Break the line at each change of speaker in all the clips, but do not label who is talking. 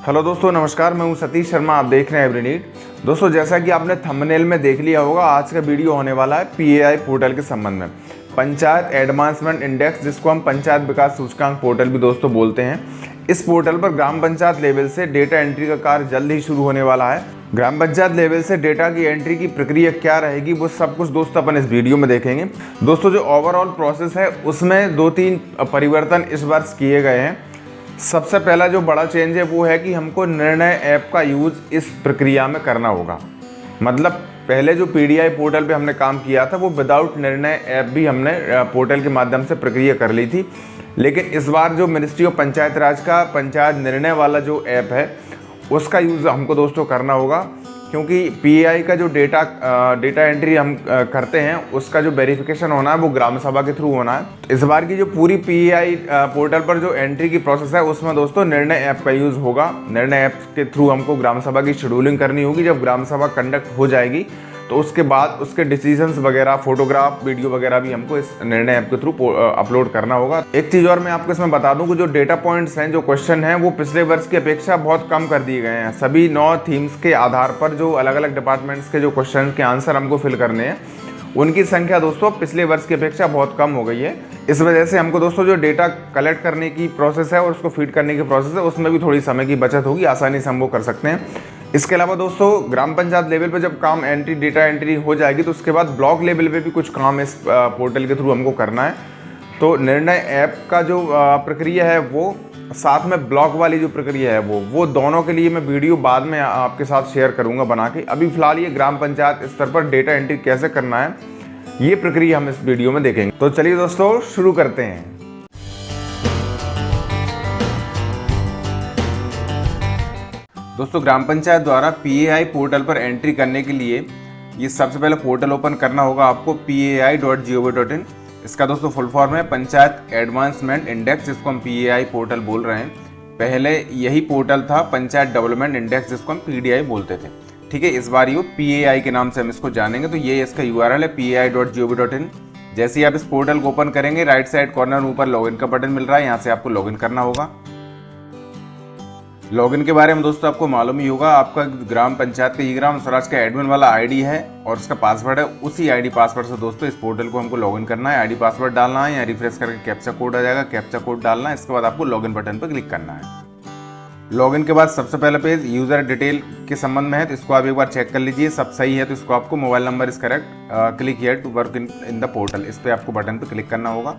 Hello दोस्तों, नमस्कार। मैं हूं सतीश शर्मा। आप देख रहे हैं एवरीनीड। दोस्तों, जैसा कि आपने थंबनेल में देख लिया होगा, आज का वीडियो होने वाला है पीएआई पोर्टल के संबंध में। पंचायत एडवांसमेंट इंडेक्स, जिसको हम पंचायत विकास सूचकांक पोर्टल भी दोस्तों बोलते हैं। इस पोर्टल पर ग्राम पंचायत लेवल से डेटा एंट्री का कार्य जल्द ही शुरू होने वाला है। ग्राम पंचायत लेवल से डेटा की एंट्री की प्रक्रिया क्या रहेगी, वो सब कुछ दोस्तों अपन इस वीडियो में देखेंगे। दोस्तों, जो ओवरऑल प्रोसेस है उसमें 2-3 परिवर्तन इस वर्ष किए गए हैं। सबसे पहला जो बड़ा चेंज है वो है कि हमको निर्णय ऐप का यूज़ इस प्रक्रिया में करना होगा। मतलब पहले जो पीडीआई पोर्टल पे हमने काम किया था वो विदाउट निर्णय ऐप भी हमने पोर्टल के माध्यम से प्रक्रिया कर ली थी। लेकिन इस बार जो मिनिस्ट्री ऑफ पंचायत राज का पंचायत निर्णय वाला जो ऐप है उसका यूज़ हमको दोस्तों करना होगा, क्योंकि पीएआई का जो डेटा एंट्री हम करते हैं उसका जो वेरिफिकेशन होना है वो ग्राम सभा के थ्रू होना है। इस बार की जो पूरी पीएआई पोर्टल पर जो एंट्री की प्रोसेस है उसमें दोस्तों निर्णय ऐप का यूज़ होगा। निर्णय ऐप के थ्रू हमको ग्राम सभा की शेड्यूलिंग करनी होगी। जब ग्राम सभा कंडक्ट हो जाएगी तो उसके बाद उसके डिसीजंस वगैरह, फोटोग्राफ, वीडियो वगैरह भी हमको इस निर्णय ऐप के थ्रू अपलोड करना होगा। एक चीज़ और मैं आपको इसमें बता दूं कि जो डेटा पॉइंट्स हैं, जो क्वेश्चन हैं, वो पिछले वर्ष की अपेक्षा बहुत कम कर दिए गए हैं। सभी 9 थीम्स के आधार पर जो अलग अलग डिपार्टमेंट्स के जो क्वेश्चन के आंसर हमको फिल करने हैं उनकी संख्या दोस्तों पिछले वर्ष की अपेक्षा बहुत कम हो गई है। इस वजह से हमको दोस्तों जो डेटा कलेक्ट करने की प्रोसेस है और उसको फीड करने की प्रोसेस है उसमें भी थोड़ी समय की बचत होगी, आसानी से हम वो कर सकते हैं। इसके अलावा दोस्तों ग्राम पंचायत लेवल पे जब काम डेटा एंट्री हो जाएगी तो उसके बाद ब्लॉक लेवल पे भी कुछ काम इस पोर्टल के थ्रू हमको करना है। तो निर्णय ऐप का जो प्रक्रिया है वो, साथ में ब्लॉक वाली जो प्रक्रिया है वो दोनों के लिए मैं वीडियो बाद में आपके साथ शेयर करूंगा बना के। अभी फिलहाल ये ग्राम पंचायत स्तर पर डेटा एंट्री कैसे करना है ये प्रक्रिया हम इस वीडियो में देखेंगे। तो चलिए दोस्तों शुरू करते हैं। दोस्तों, ग्राम पंचायत द्वारा पीएआई पोर्टल पर एंट्री करने के लिए ये सबसे पहले पोर्टल ओपन करना होगा आपको pai.gov.in। इसका दोस्तों फुल फॉर्म है पंचायत एडवांसमेंट इंडेक्स, जिसको हम पीएआई पोर्टल बोल रहे हैं। पहले यही पोर्टल था पंचायत डेवलपमेंट इंडेक्स, जिसको हम पीडीआई बोलते थे। ठीक है, इस बार ये पीएआई के नाम से हम इसको जानेंगे। तो ये इसका यूआरएल है pai.gov.in। जैसे ही आप इस पोर्टल को ओपन करेंगे, राइट साइड कॉर्नर ऊपर लॉगिन का बटन मिल रहा है, यहाँ से आपको लॉगिन करना होगा। लॉगिन के बारे में दोस्तों आपको मालूम ही होगा, आपका ग्राम पंचायत का ग्राम स्वराज का एडमिन वाला आईडी है और उसका पासवर्ड है। उसी आईडी पासवर्ड से दोस्तों इस पोर्टल को हमको लॉगिन करना है। आईडी पासवर्ड डालना है या रिफ्रेश करके कैप्चा कोड आ जाएगा, कैप्चा कोड डालना है। इसके बाद आपको लॉगिन बटन पर क्लिक करना है। लॉगिन के बाद सबसे पहला पेज यूजर डिटेल के संबंध में है, तो इसको आप एक बार चेक कर लीजिए। सब सही है तो इसको आपको mobile number is correct, click here to work in the portal, इस पर आपको बटन पर क्लिक करना होगा।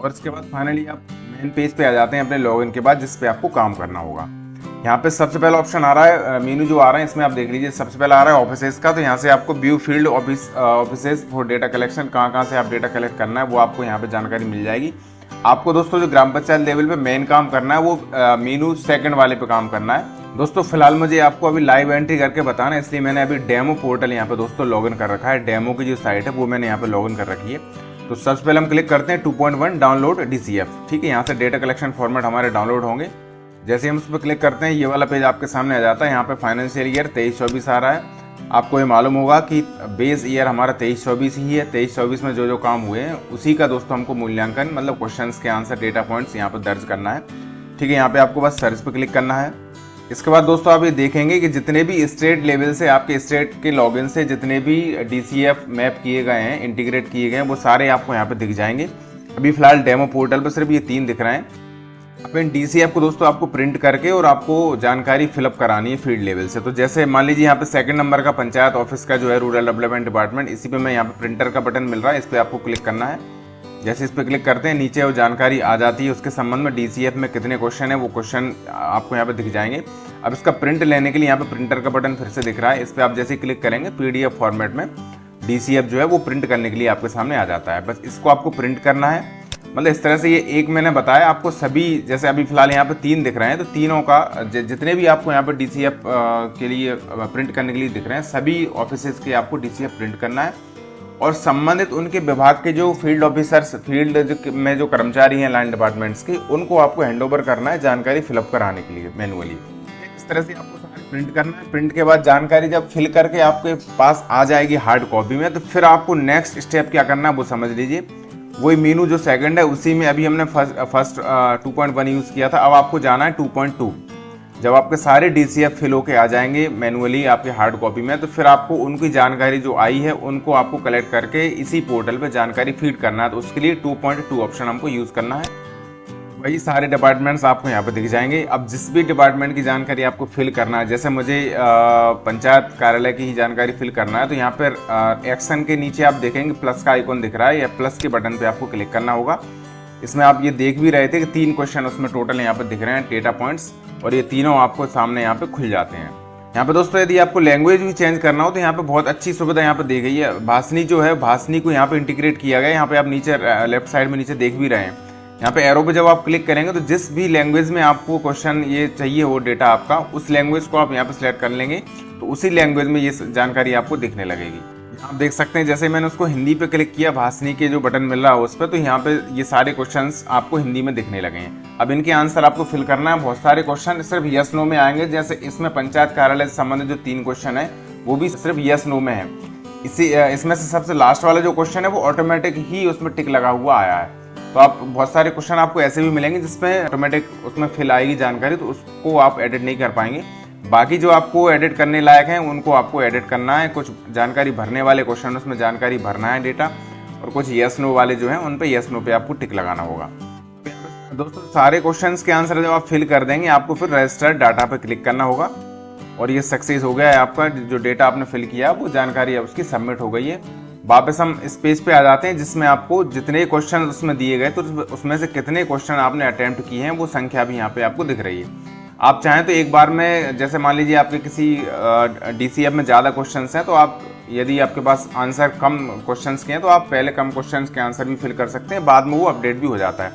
और इसके बाद फाइनली आप मेन पेज पे आ जाते हैं अपने लॉगिन के बाद, जिस पे आपको काम करना होगा। यहाँ पे सबसे पहला ऑप्शन आ रहा है, मेनू जो आ रहा है इसमें आप देख लीजिए। सबसे पहला आ रहा है ऑफिसेस का, तो यहाँ से आपको view field offices for data collection, कहाँ से आप डेटा कलेक्ट करना है वो आपको यहाँ पे जानकारी मिल जाएगी। आपको दोस्तों जो ग्राम पंचायत लेवल पे मेन काम करना है वो मेनू सेकंड वाले पे काम करना है। दोस्तों फिलहाल मुझे आपको अभी लाइव एंट्री करके बताना है, इसलिए मैंने अभी डेमो पोर्टल यहाँ पे दोस्तों लॉगिन कर रखा है। डेमो की जो साइट है वो मैंने यहाँ पे लॉगिन कर रखी है। तो सबसे पहले हम क्लिक करते हैं 2.1 डाउनलोड DCF। ठीक है, यहाँ से डेटा कलेक्शन फॉर्मेट हमारे डाउनलोड होंगे। जैसे हम उस पर क्लिक करते हैं ये वाला पेज आपके सामने आ जाता है। यहाँ पे फाइनेंशियल ईयर 23-24 आ रहा है। आपको ये मालूम होगा कि बेस ईयर हमारा 23-24 ही है। 23-24 में जो काम हुए हैं उसी का दोस्तों हमको मूल्यांकन, मतलब क्वेश्चंस के आंसर, डेटा पॉइंट्स यहाँ पर दर्ज करना है। ठीक है, यहाँ पे आपको बस सर्च पे क्लिक करना है। इसके बाद दोस्तों आप ये देखेंगे कि जितने भी स्टेट लेवल से, आपके स्टेट के लॉगिन से जितने भी DCF मैप किए गए हैं, इंटीग्रेट किए गए हैं, वो सारे आपको यहाँ पे दिख जाएंगे। अभी फिलहाल डेमो पोर्टल पर सिर्फ ये 3 दिख रहे हैं। अब इन DCF को दोस्तों आपको प्रिंट करके और आपको जानकारी फिलअप करानी है फील्ड लेवल से। तो जैसे मान लीजिए यहाँ पे सेकंड नंबर का पंचायत ऑफिस का जो है रूरल डेवलपमेंट डिपार्टमेंट, इसी पे मैं यहाँ पे प्रिंटर का बटन मिल रहा है, इस पर आपको क्लिक करना है। जैसे इस पर क्लिक करते हैं नीचे वो जानकारी आ जाती है, उसके संबंध में DCF में कितने क्वेश्चन है वो क्वेश्चन आपको यहाँ पे दिख जाएंगे। अब इसका प्रिंट लेने के लिए यहाँ पे प्रिंटर का बटन फिर से दिख रहा है, इस पर आप जैसे क्लिक करेंगे PDF फॉर्मेट में DCF जो है वो प्रिंट करने के लिए आपके सामने आ जाता है। बस इसको आपको प्रिंट करना है। मतलब इस तरह से ये एक मैंने बताया आपको सभी, जैसे अभी फिलहाल यहाँ पे 3 दिख रहे हैं, तो तीनों का जितने भी आपको यहाँ पे DCF के लिए प्रिंट करने के लिए दिख रहे हैं, सभी ऑफिसेज के आपको DCF प्रिंट करना है। और संबंधित उनके विभाग के जो फील्ड ऑफिसर्स, फील्ड में जो कर्मचारी हैं लाइन डिपार्टमेंट्स के, उनको आपको हैंडओवर करना है जानकारी फिलअप कराने के लिए मैनुअली। इस तरह से आपको सारे प्रिंट करना है। प्रिंट के बाद जानकारी जब फिल करके आपके पास आ जाएगी हार्ड कॉपी में, तो फिर आपको नेक्स्ट स्टेप क्या करना है वो समझ लीजिए। वही मीनू जो सेकंड है उसी में अभी हमने फर्स्ट 2.1 यूज़ किया था। अब आपको जाना है 2.2। जब आपके सारे DCF फिल होके आ जाएंगे मैनुअली आपके हार्ड कॉपी में, तो फिर आपको उनकी जानकारी जो आई है उनको आपको कलेक्ट करके इसी पोर्टल पे जानकारी फीड करना है। तो उसके लिए 2.2 ऑप्शन हमको यूज़ करना है। वही सारे डिपार्टमेंट्स आपको यहाँ पे दिख जाएंगे। अब जिस भी डिपार्टमेंट की जानकारी आपको फिल करना है, जैसे मुझे पंचायत कार्यालय की ही जानकारी फिल करना है, तो यहाँ पर एक्शन के नीचे आप देखेंगे प्लस का आइकॉन दिख रहा है, या प्लस के बटन पे आपको क्लिक करना होगा। इसमें आप ये देख भी रहे थे कि 3 क्वेश्चन उसमें टोटल यहाँ पे दिख रहे हैं, डेटा पॉइंट्स, और ये तीनों आपको सामने यहाँ पे खुल जाते हैं। यहाँ पे दोस्तों यदि आपको लैंग्वेज भी चेंज करना हो तो यहाँ पे बहुत अच्छी सुविधा यहाँ पे दी गई है। भाषनी जो है, भाषनी को यहाँ पे इंटीग्रेट किया गया है। यहाँ पे आप नीचे लेफ्ट साइड में नीचे देख भी रहे हैं, यहाँ पे एरो पे जब आप क्लिक करेंगे तो जिस भी लैंग्वेज में आपको क्वेश्चन ये चाहिए हो डेटा आपका, उस लैंग्वेज को आप यहाँ पे सिलेक्ट कर लेंगे तो उसी लैंग्वेज में ये जानकारी आपको दिखने लगेगी। आप देख सकते हैं जैसे मैंने उसको हिंदी पे क्लिक किया, भाषनी के जो बटन मिल रहा है उस पर, तो यहाँ पे ये सारे क्वेश्चंस आपको हिंदी में दिखने लगे हैं। अब इनके आंसर आपको फिल करना है। बहुत सारे क्वेश्चन सिर्फ यस नो में आएंगे, जैसे इसमें पंचायत कार्यालय से संबंधित जो 3 क्वेश्चन है वो भी सिर्फ यस नो में है। इसमें से सबसे लास्ट वाला जो क्वेश्चन है वो ऑटोमेटिक ही उसमें टिक लगा हुआ आया है। तो आप बहुत सारे क्वेश्चन आपको ऐसे भी मिलेंगे जिसमें ऑटोमेटिक उसमें फिल आएगी जानकारी, तो उसको आप एडिट नहीं कर पाएंगे। बाकी जो आपको एडिट करने लायक हैं उनको आपको एडिट करना है। कुछ जानकारी भरने वाले क्वेश्चन उसमें जानकारी भरना है डेटा, और कुछ यस नो वाले जो हैं उन पे यस नो पे आपको टिक लगाना होगा। दोस्तों सारे क्वेश्चंस के आंसर जब आप फिल कर देंगे, आपको फिर रजिस्टर्ड डाटा पे क्लिक करना होगा, और ये सक्सेस हो गया है। आपका जो डेटा आपने फिल किया वो जानकारी अब उसकी सबमिट हो गई है। वापस हम इस पेज पे आ जाते हैं जिसमें आपको जितने क्वेश्चन उसमें दिए गए तो उसमें से कितने क्वेश्चन आपने अटेम्प्ट किए हैं वो संख्या भी यहाँ पे आपको दिख रही है। आप चाहें तो एक बार में, जैसे मान लीजिए आपके किसी DCF में ज़्यादा क्वेश्चंस हैं, तो आप यदि आपके पास आंसर कम क्वेश्चंस के हैं तो आप पहले कम क्वेश्चंस के आंसर भी फिल कर सकते हैं, बाद में वो अपडेट भी हो जाता है।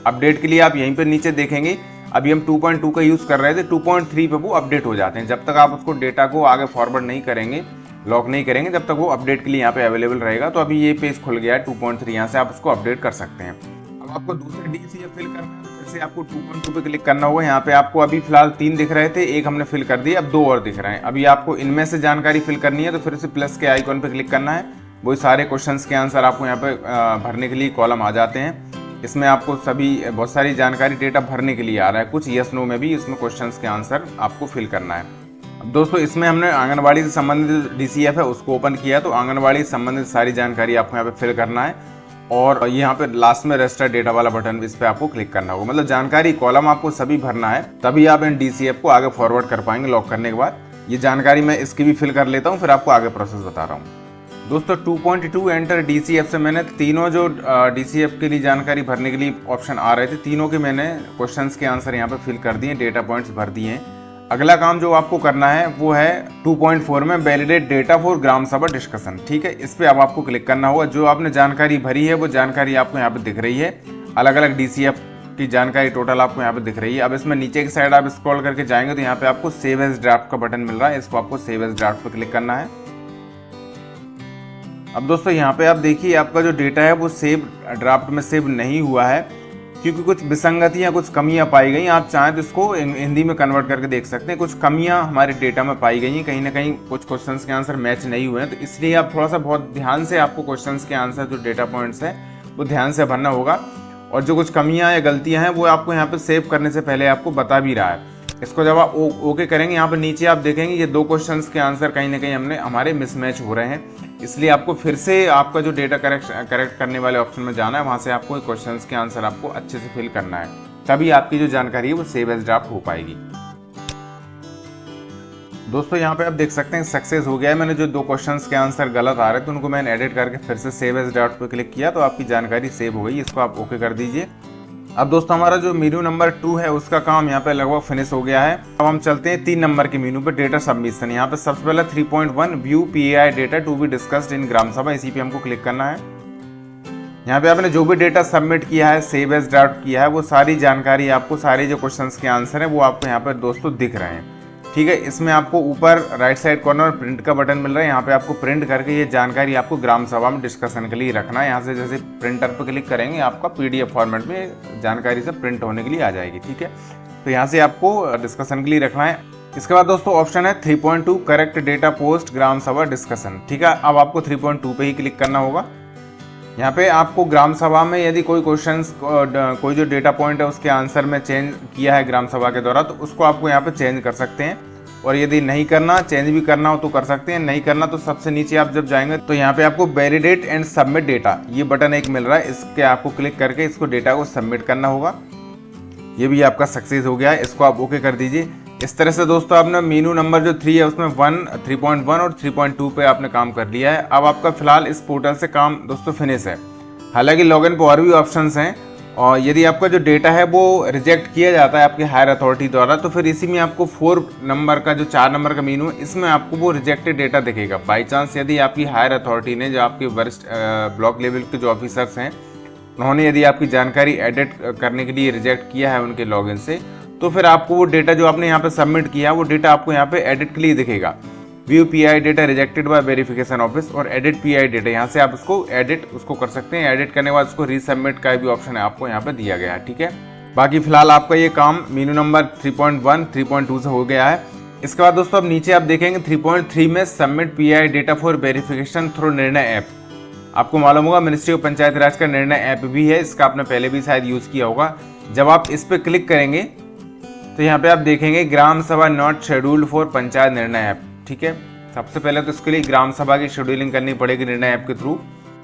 अपडेट के लिए आप यहीं पर नीचे देखेंगे, अभी हम 2.2 का यूज़ कर रहे थे, 2.3 पे वो अपडेट हो जाते हैं। जब तक आप उसको डेटा को आगे फॉरवर्ड नहीं करेंगे, लॉक नहीं करेंगे, जब तक वो अपडेट के लिए यहाँ पे अवेलेबल रहेगा। तो अभी ये पेज खुल गया है 2.3, यहाँ से आप उसको अपडेट कर सकते हैं। अब आपको दूसरे DCF फिल करना है, फिर से आपको 2.2 पे क्लिक करना होगा। यहाँ पे आपको अभी फिलहाल 3 दिख रहे थे, एक हमने फिल कर दिया, अब 2 और दिख रहे हैं। अभी आपको इनमें से जानकारी फिल करनी है तो फिर से प्लस के आइकॉन पे क्लिक करना है। वही सारे क्वेश्चंस के आंसर आपको यहाँ पे भरने के लिए कॉलम आ जाते हैं। इसमें आपको सभी बहुत सारी जानकारी डेटा भरने के लिए आ रहा है, कुछ यस नो में भी इसमें क्वेश्चंस के आंसर आपको फिल करना है। अब दोस्तों इसमें हमने आंगनबाड़ी से संबंधित DCF है उसको ओपन किया, तो आंगनबाड़ी से संबंधित सारी जानकारी आपको यहाँ पे फिल करना है, और यहाँ पे लास्ट में रजिस्टर डेटा वाला बटन इस पे आपको क्लिक करना होगा। मतलब जानकारी कॉलम आपको सभी भरना है, तभी आप इन DCF को आगे फॉरवर्ड कर पाएंगे लॉक करने के बाद। ये जानकारी मैं इसकी भी फिल कर लेता हूँ, फिर आपको आगे प्रोसेस बता रहा हूँ। दोस्तों 2.2 एंटर DCF से मैंने तीनों जो DCF के लिए जानकारी भरने के लिए ऑप्शन आ रहे थे, तीनों के मैंने क्वेश्चंस के आंसर यहाँ पे फिल कर दिए, डेटा पॉइंट्स भर दिए हैं। अगला काम जो आपको करना है वो है 2.4 में वैलिडेट डेटा फॉर ग्राम सभा डिस्कशन। ठीक है, इस पे अब आपको क्लिक करना होगा। जो आपने जानकारी भरी है वो जानकारी आपको यहाँ पे दिख रही है, अलग अलग DCF की जानकारी टोटल आपको यहाँ पे दिख रही है। अब इसमें नीचे की साइड आप स्क्रॉल करके जाएंगे तो यहाँ पे आपको सेव एज ड्राफ्ट का बटन मिल रहा है, इसको आपको सेव एज ड्राफ्ट पे क्लिक करना है। अब दोस्तों यहाँ पे आप देखिए आपका जो डेटा है वो सेव ड्राफ्ट में सेव नहीं हुआ है, क्योंकि कुछ विसंगतियाँ, कुछ कमियाँ पाई गई। आप चाहें तो इसको हिंदी में कन्वर्ट करके देख सकते हैं। कुछ कमियाँ हमारे डेटा में पाई गई हैं, कहीं ना कहीं कुछ क्वेश्चंस के आंसर मैच नहीं हुए हैं, तो इसलिए आप थोड़ा सा बहुत ध्यान से आपको क्वेश्चंस के आंसर जो डेटा पॉइंट्स हैं वो ध्यान से भरना होगा। और जो कुछ कमियाँ या गलतियाँ हैं वो आपको यहाँ पर सेव करने से पहले आपको बता भी रहा है। इसको जब आप ओके करेंगे, यहाँ पर नीचे आप देखेंगे ये 2 क्वेश्चंस के आंसर कहीं ना कहीं हमारे मिसमैच हो रहे हैं, इसलिए आपको फिर से आपका जो डेटा करेक्ट करने वाले ऑप्शन में जाना है, वहाँ से आपको क्वेश्चंस के आंसर आपको अच्छे से फिल करना है, तभी आपकी जो जानकारी है वो सेव एज ड्राफ्ट हो पाएगी। दोस्तों यहाँ पे आप देख सकते हैं सक्सेस हो गया है। मैंने जो 2 क्वेश्चंस के आंसर गलत आ रहे थे उनको मैंने एडिट करके फिर से सेव एज ड्राफ्ट पे क्लिक किया, तो आपकी जानकारी सेव हो गई। इसको आप ओके कर दीजिए। अब दोस्तों हमारा जो मेनू नंबर 2 है उसका काम यहाँ पे लगभग फिनिश हो गया है। अब हम चलते हैं 3 नंबर के मेनू पे, डेटा सबमिशन। यहाँ पे सबसे पहले 3.1 view PAI data to be discussed in gram sabha, इसी पे हमको क्लिक करना है। यहाँ पे आपने जो भी डेटा सबमिट किया है, सेव एज ड्राफ्ट किया है, वो सारी जानकारी आपको, सारे जो क्वेश्चंस के आंसर है वो आपको यहाँ पे दोस्तों दिख रहे हैं। ठीक है, इसमें आपको ऊपर राइट साइड कॉर्नर प्रिंट का बटन मिल रहा है, यहाँ पे आपको प्रिंट करके ये जानकारी आपको ग्राम सभा में डिस्कशन के लिए रखना है। यहाँ से जैसे प्रिंटर पे क्लिक करेंगे आपका PDF फॉर्मेट में जानकारी से प्रिंट होने के लिए आ जाएगी। ठीक है, तो यहाँ से आपको डिस्कशन के लिए रखना है। इसके बाद दोस्तों ऑप्शन है 3.2 करेक्ट डेटा पोस्ट ग्राम सभा डिस्कशन। ठीक है, अब आपको 3.2 पे ही क्लिक करना होगा। यहाँ पे आपको ग्राम सभा में यदि कोई क्वेश्चंस कोई जो डेटा पॉइंट है उसके आंसर में चेंज किया है ग्राम सभा के द्वारा, तो उसको आपको यहाँ पे चेंज कर सकते हैं। और यदि नहीं करना, चेंज भी करना हो तो कर सकते हैं, नहीं करना तो सबसे नीचे आप जब जाएंगे तो यहाँ पे आपको वैलिडेट एंड सबमिट डेटा ये बटन एक मिल रहा है, इसके आपको क्लिक करके इसको डेटा को सबमिट करना होगा। ये भी आपका सक्सेस हो गया है, इसको आप ओके कर दीजिए। इस तरह से दोस्तों आपने मेनू नंबर जो 3 है उसमें 3.1 और 3.2 पे आपने काम कर लिया है। अब आपका फिलहाल इस पोर्टल से काम दोस्तों फिनिश है। हालांकि लॉगिन पर और भी ऑप्शंस हैं, और यदि आपका जो डेटा है वो रिजेक्ट किया जाता है आपकी हायर अथॉरिटी द्वारा, तो फिर इसी में आपको 4 नंबर का जो 4 नंबर का मेनू है इसमें आपको वो रिजेक्टेड डेटा दिखेगा। बाई चांस यदि आपकी हायर अथॉरिटी ने, जो आपके वरिष्ठ ब्लॉक लेवल के जो ऑफिसर्स हैं, उन्होंने यदि आपकी जानकारी एडिट करने के लिए रिजेक्ट किया है उनके लॉगिन से, तो फिर आपको वो डेटा जो आपने यहाँ पे सबमिट किया वो डेटा आपको यहाँ पे एडिट के लिए दिखेगा। View pi data rejected by verification office और एडिट पीआई डेटा, यहाँ से आप उसको एडिट कर सकते हैं। एडिट करने के बाद उसको रीसबमिट का भी ऑप्शन है आपको यहाँ पे दिया गया है। ठीक है, बाकी फिलहाल आपका ये काम मेनू नंबर 3.1 3.2 से हो गया है। इसके बाद दोस्तों अब नीचे आप देखेंगे 3.3 में submit pi data for verification through निर्णय ऐप। आपको मालूम होगा मिनिस्ट्री ऑफ पंचायत राज का निर्णय ऐप भी है, इसका आपने पहले भी शायद यूज किया होगा। जब आप इस पर क्लिक करेंगे तो यहाँ पे आप देखेंगे ग्राम सभा नॉट शेड्यूल्ड फॉर पंचायत निर्णय ऐप। ठीक है, सबसे पहले तो इसके लिए ग्राम सभा की शेड्यूलिंग करनी पड़ेगी निर्णय ऐप के थ्रू।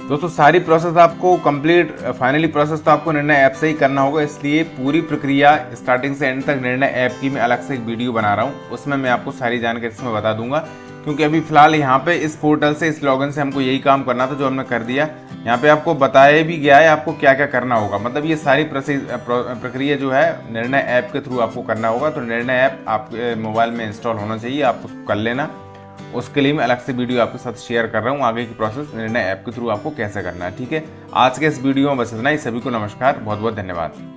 दोस्तों सारी प्रोसेस आपको कंप्लीट फाइनली प्रोसेस तो आपको निर्णय ऐप से ही करना होगा, इसलिए पूरी प्रक्रिया स्टार्टिंग से एंड तक निर्णय ऐप की मैं अलग से एक वीडियो बना रहा हूँ, उसमें मैं आपको सारी जानकारी इसमें बता दूंगा। क्योंकि अभी फिलहाल यहाँ पे इस पोर्टल से, इस लॉगिन से हमको यही काम करना था जो हमने कर दिया। यहाँ पे आपको बताया भी गया है आपको क्या क्या करना होगा, मतलब ये सारी प्रक्रिया जो है निर्णय ऐप के थ्रू आपको करना होगा। तो निर्णय ऐप आपके मोबाइल में इंस्टॉल होना चाहिए, आप उसको कर लेना। उसके लिए मैं अलग से वीडियो आपके साथ शेयर कर रहा हूँ, आगे की प्रोसेस निर्णय ऐप के थ्रू आपको कैसे करना है। ठीक है, आज के इस वीडियो में बस इतना ही। सभी को नमस्कार, बहुत बहुत धन्यवाद।